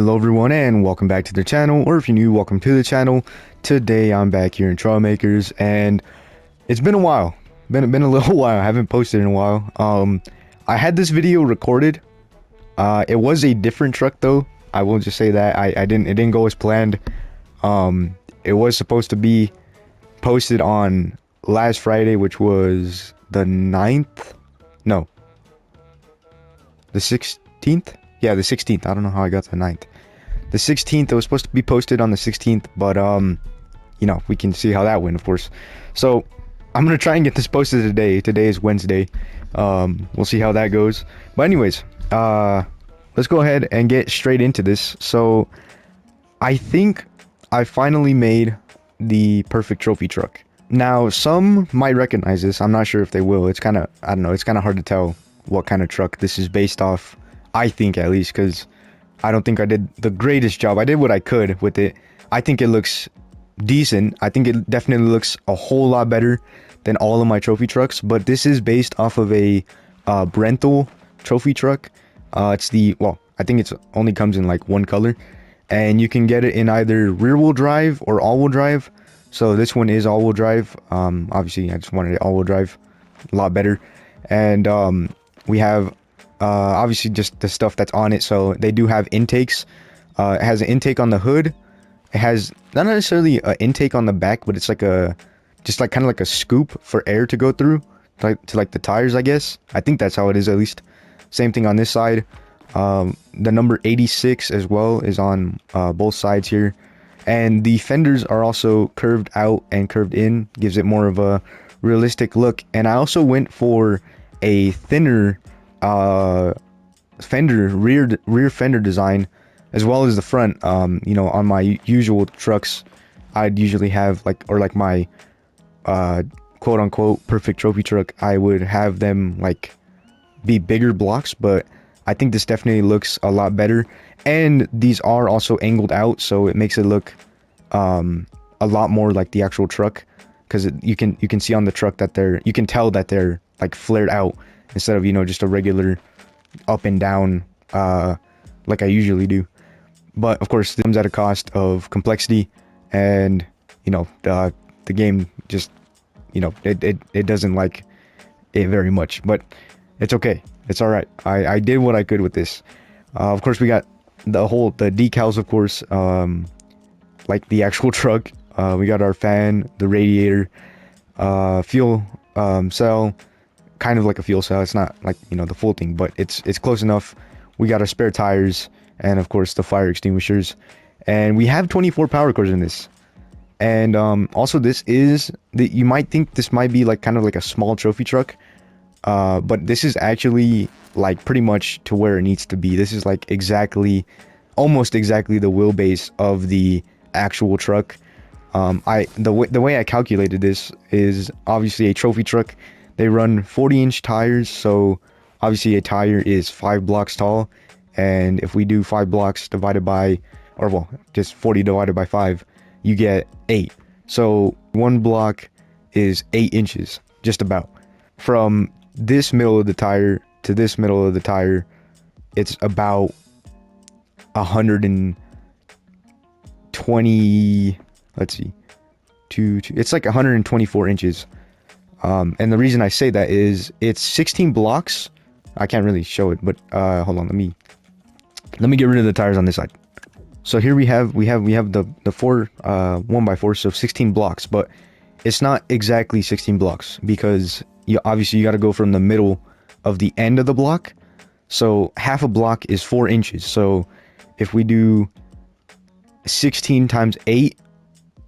Hello everyone and welcome back to the channel, or if you're new, welcome to the channel. Today I'm back here in Trailmakers and it's been a while. Been a little while. I haven't posted in a while. I had this video recorded. It was a different truck though. I will just say that it didn't go as planned. It was supposed to be posted on last Friday, which was the 9th. No. The 16th? Yeah, the 16th. I don't know how I got to the 9th. The 16th, it was supposed to be posted on the 16th, but, you know, we can see how that went, of course. So, I'm going to try and get this posted today. Today is Wednesday. We'll see how that goes. But anyways, let's go ahead and get straight into this. So, I think I finally made the perfect trophy truck. Now, some might recognize this. I'm not sure if they will. It's kind of, I don't know, it's kind of hard to tell what kind of truck this is based off. I think, at least, because I don't think I did the greatest job. I did what I could with it. I think it looks decent. I think it definitely looks a whole lot better than all of my trophy trucks. But this is based off of a Brental trophy truck. It's the, well, I think it's only comes in like one color. And you can get it in either rear-wheel drive or all-wheel drive. So this one is all-wheel drive. Obviously, I just wanted it all-wheel drive. A lot better. And we have obviously just the stuff that's on it. So they do have intakes. It has an intake on the hood. It has not necessarily an intake on the back, but it's like a just like kind of like a scoop for air to go through to like the tires, I guess. I think that's how it is, at least. Same thing on this side. The number 86 as well is on both sides here, and the fenders are also curved out and curved in, gives it more of a realistic look. And I also went for a thinner fender, rear fender design, as well as the front. You know, on my usual trucks, I'd usually have like my quote unquote perfect trophy truck, I would have them like be bigger blocks, but I think this definitely looks a lot better. And these are also angled out, so it makes it look a lot more like the actual truck, because you can see on the truck that you can tell that they're like flared out instead of, you know, just a regular up and down like I usually do. But of course, it comes at a cost of complexity, and you know, the game just, you know, it doesn't like it very much, but it's okay. It's all right. I did what I could with this. Of course, we got the decals, of course, like the actual truck. We got our fan, the radiator, fuel cell, kind of like a fuel cell. It's not like, you know, the full thing, but it's close enough. We got our spare tires, and of course the fire extinguishers, and we have 24 power cores in this. And also, this is you might think this might be like kind of like a small trophy truck, but this is actually like pretty much to where it needs to be. This is like almost exactly the wheelbase of the actual truck. The way I calculated this is obviously a trophy truck. They run 40-inch tires, so obviously a tire is 5 blocks tall, and if we do 5 blocks divided by, or well, just 40 divided by 5, you get 8. So one block is 8 inches, just about. From this middle of the tire to this middle of the tire, it's about 120, let's see, it's like 124 inches. And the reason I say that is it's 16 blocks. I can't really show it, but hold on, let me get rid of the tires on this side. So here we have the 4 1x4, so 16 blocks, but it's not exactly 16 blocks, because you got to go from the middle of the end of the block. So half a block is 4 inches. So if we do 16 times 8,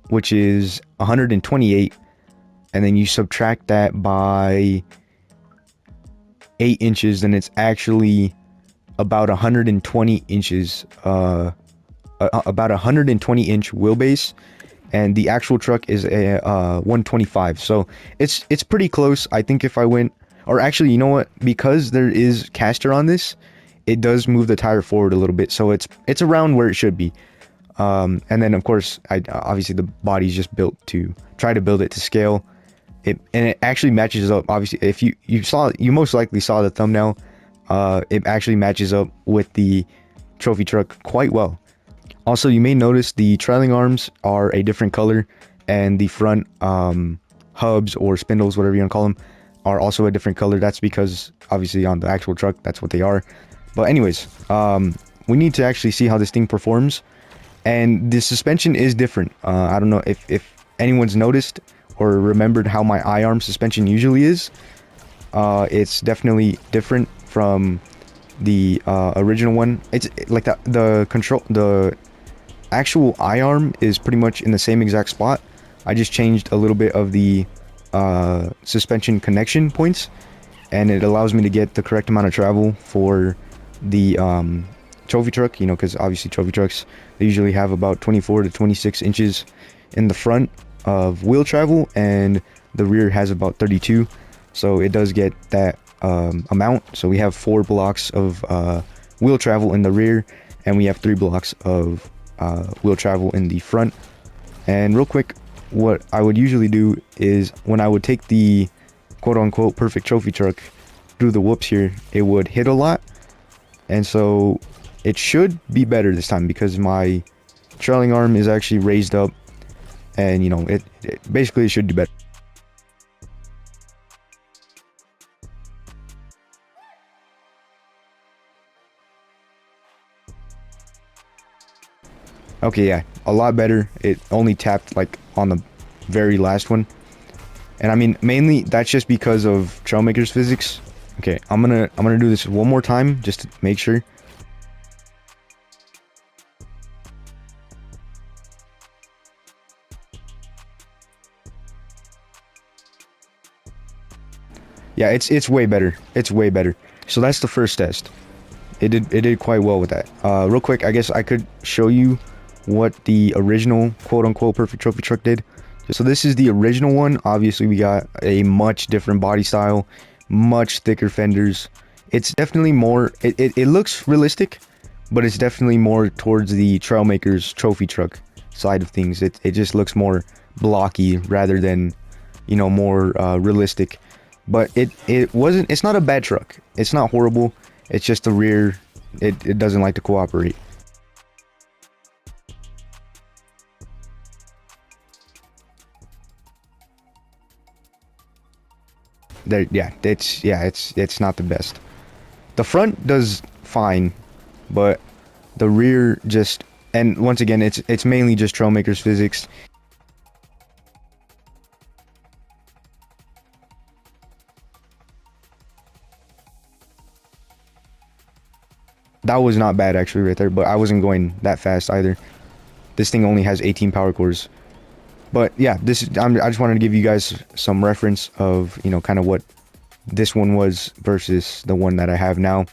which is 128, and then you subtract that by 8 inches, then it's actually about 120 inches, about 120 inch wheelbase, and the actual truck is a 125. So it's pretty close. I think if I went, or actually, you know what, because there is caster on this, it does move the tire forward a little bit, so it's around where it should be. And then of course, obviously the body's just built to try to build it to scale. And it actually matches up. Obviously, if you most likely saw the thumbnail, it actually matches up with the trophy truck quite well. Also, you may notice the trailing arms are a different color, and the front hubs or spindles, whatever you want to call them, are also a different color. That's because obviously on the actual truck, that's what they are. But anyways, we need to actually see how this thing performs. And the suspension is different. I don't know if anyone's noticed or remembered how my I-arm suspension usually is. It's definitely different from the original one. It's like the actual I-arm is pretty much in the same exact spot. I just changed a little bit of the suspension connection points, and it allows me to get the correct amount of travel for the trophy truck, you know, because obviously trophy trucks, they usually have about 24 to 26 inches in the front of wheel travel, and the rear has about 32, so it does get that amount. So we have 4 blocks of wheel travel in the rear, and we have 3 blocks of wheel travel in the front. And real quick, what I would usually do is when I would take the quote-unquote perfect trophy truck through the whoops here, it would hit a lot, and so it should be better this time because my trailing arm is actually raised up, and you know, it basically should do better. Okay, yeah, a lot better. It only tapped like on the very last one, and I mean mainly that's just because of Trailmakers physics. Okay, I'm gonna do this one more time just to make sure. Yeah, it's way better. It's way better. So that's the first test. It did quite well with that. Real quick, I guess I could show you what the original quote-unquote perfect trophy truck did. So this is the original one. Obviously, we got a much different body style, much thicker fenders. It's definitely more, it looks realistic, but it's definitely more towards the Trailmakers trophy truck side of things. It just looks more blocky rather than, you know, more realistic. But it's not a bad truck. It's not horrible. It's just the rear, it doesn't like to cooperate. There, yeah, it's not the best. The front does fine, but the rear just, and once again, it's mainly just Trailmakers physics. That was not bad actually right there, but I wasn't going that fast either. This thing only has 18 power cores. But yeah, I just wanted to give you guys some reference of, you know, kind of what this one was versus the one that I have now.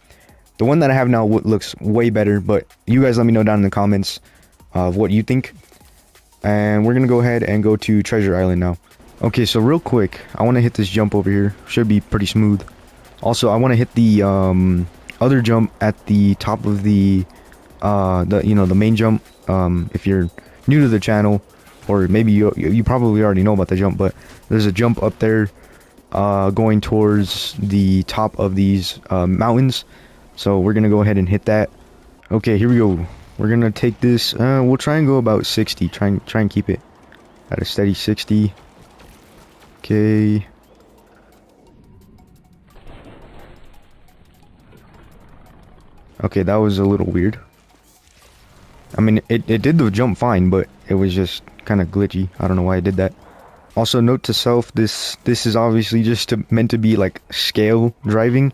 The one that I have now looks way better, but you guys let me know down in the comments of what you think. And we're gonna go ahead and go to Treasure Island now. Okay, so real quick, I want to hit this jump over here. Should be pretty smooth. Also, I want to hit the other jump at the top of the the main jump. If you're new to the channel, or maybe you probably already know about the jump, but there's a jump up there going towards the top of these mountains. So we're gonna go ahead and hit that. Okay, here we go. We're gonna take this. We'll try and go about 60. Try and keep it at a steady 60. Okay. Okay, that was a little weird. I mean, it did the jump fine, but it was just kind of glitchy. I don't know why I did that. Also, note to self, this is obviously just meant to be like scale driving.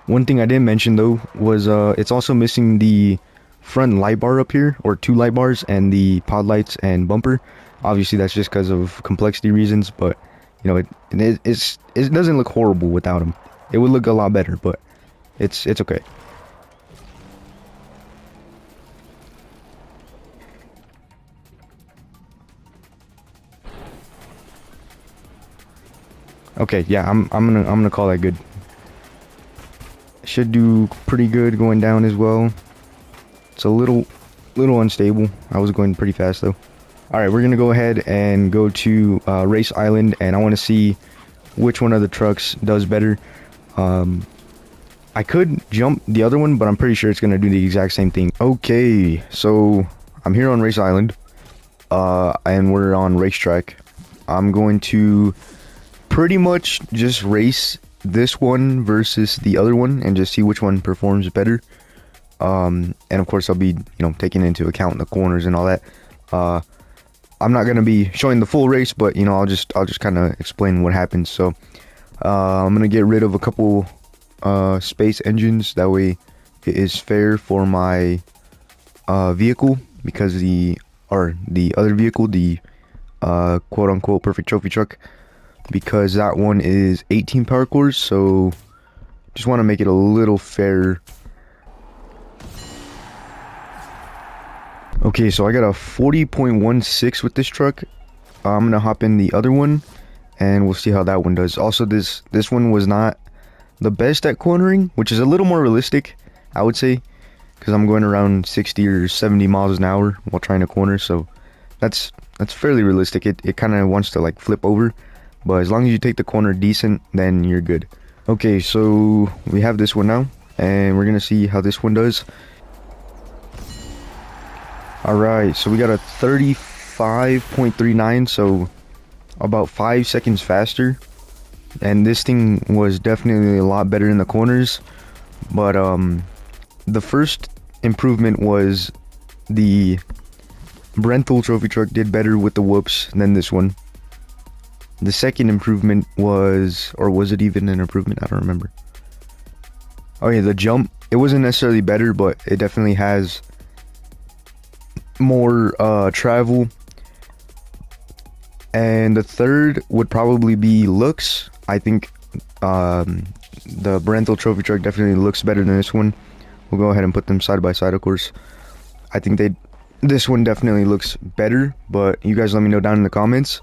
One thing I didn't mention though was it's also missing the front light bar up here, or 2 light bars, and the pod lights and bumper. Obviously, that's just because of complexity reasons, but you know, it doesn't look horrible without them. It would look a lot better, but it's okay. Okay, yeah, I'm gonna call that good. Should do pretty good going down as well. It's a little unstable. I was going pretty fast though. All right, we're gonna go ahead and go to Race Island, and I want to see which one of the trucks does better. I could jump the other one, but I'm pretty sure it's gonna do the exact same thing. Okay, so I'm here on Race Island, and we're on racetrack. I'm going to pretty much just race this one versus the other one and just see which one performs better. And of course I'll be, taking into account the corners and all that. I'm not gonna be showing the full race, but I'll just kind of explain what happens. So I'm gonna get rid of a couple space engines, that way it is fair for my vehicle, because the other vehicle, the quote-unquote perfect trophy truck, because that one is 18 power cores, so just want to make it a little fairer. Okay, so I got a 40.16 with this truck. I'm gonna hop in the other one and we'll see how that one does. Also, this one was not the best at cornering, which is a little more realistic, I would say, because I'm going around 60 or 70 miles an hour while trying to corner, so that's fairly realistic. It kind of wants to like flip over, but as long as you take the corner decent, then you're good. Okay, so we have this one now, and we're gonna see how this one does. Alright, so we got a 35.39, so about 5 seconds faster, and this thing was definitely a lot better in the corners. But the first improvement was the Brenthal trophy truck did better with the whoops than this one. The second improvement was, or was it even an improvement? I don't remember. Oh yeah, the jump, it wasn't necessarily better, but it definitely has more travel. And the third would probably be looks. I think the Brenthal trophy truck definitely looks better than this one. We'll go ahead and put them side by side, of course. I think this one definitely looks better, but you guys let me know down in the comments.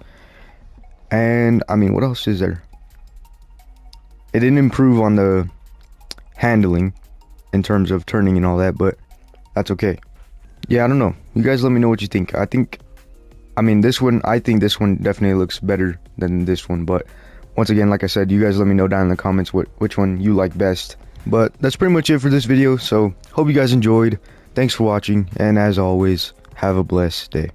And I mean, what else is there? It didn't improve on the handling in terms of turning and all that, but that's okay. Yeah, I don't know. You guys let me know what you think. I think this one, I think this one definitely looks better than this one, but once again, like I said, you guys let me know down in the comments which one you like best. But that's pretty much it for this video, so hope you guys enjoyed. Thanks for watching, and as always, have a blessed day.